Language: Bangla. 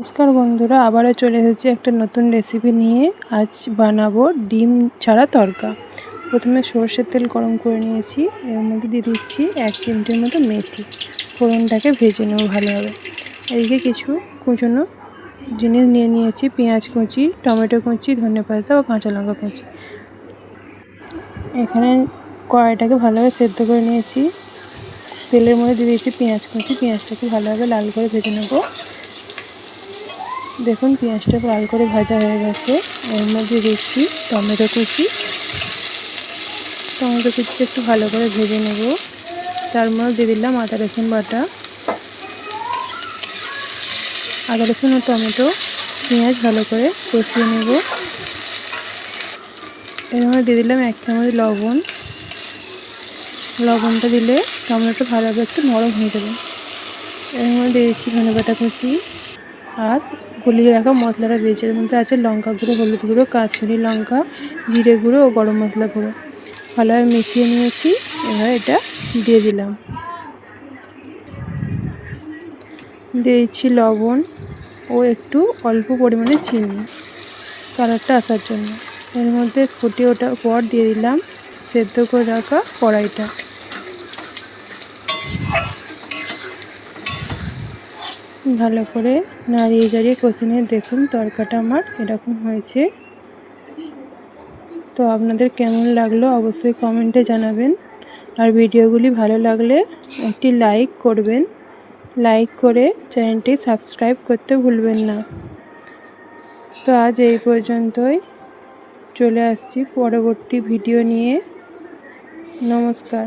নমস্কার বন্ধুরা, আবারও চলে এসেছি একটা নতুন রেসিপি নিয়ে। আজ বানাবো ডিম ছাড়া তড়কা। প্রথমে সরষের তেল গরম করে নিয়েছি, এর মধ্যে দিয়ে দিচ্ছি 1 চিমটির মতো মেথি। ফোড়নটাকে ভেজে নেব ভালোভাবে। এদিকে কিছু কুচনো জিনিস নিয়ে নিয়েছি, পেঁয়াজ কুচি, টমেটো কুচি, ধনেপাতা ও কাঁচা লঙ্কা কুচি। এখানে কড়াইটাকে ভালোভাবে সেদ্ধ করে নিয়েছি। তেলের মধ্যে দিয়ে দিচ্ছি পেঁয়াজ কুচি, পেঁয়াজটাকে ভালোভাবে লাল করে ভেজে নেব। দেখুন পেঁয়াজটা লাল করে ভাজা হয়ে গেছে। এর মধ্যে দিচ্ছি টমেটো কুচি, একটু ভালো করে ভেজে নেব। তার মধ্যে দিয়ে দিলাম আদা রসুন বাটা। আদা রসুন ও টমেটো পেঁয়াজ ভালো করে কষিয়ে নেব। এর মধ্যে দিয়ে দিলাম 1 চামচ লবণ। লবণটা দিলে টমেটো ভালোভাবে একটু নরম হয়ে যাবে। এর মধ্যে দিয়ে দিচ্ছি ধনেপাতা কুচি আর গুলিয়ে রাখা মশলাটা দিয়েছি। এর মধ্যে আছে লঙ্কা গুঁড়ো, হলুদ গুঁড়ো, কাশ্মীরি লঙ্কা, জিরে গুঁড়ো ও গরম মশলা গুঁড়ো। ভালোভাবে মিশিয়ে নিয়েছি। এবার এটা দিয়ে দিলাম। দিয়ে দিচ্ছি লবণ ও একটু অল্প পরিমাণে চিনি কালারটা আসার জন্য। এর মধ্যে ফুটে ওঠার পর দিয়ে দিলাম সেদ্ধ করে রাখা কড়াইটা। ভালো করে নাড়িয়ে চাড়িয়ে কষে নিয়ে দেখুন তরকাটা আমার এরকম হয়েছে। তো আপনাদের কেমন লাগলো অবশ্যই কমেন্টে জানাবেন। আর ভিডিওগুলি ভালো লাগলে একটি লাইক করবেন। লাইক করে চ্যানেলটি সাবস্ক্রাইব করতে ভুলবেন না। তো আজ এই পর্যন্তই, চলে আসছি পরবর্তী ভিডিও নিয়ে। নমস্কার।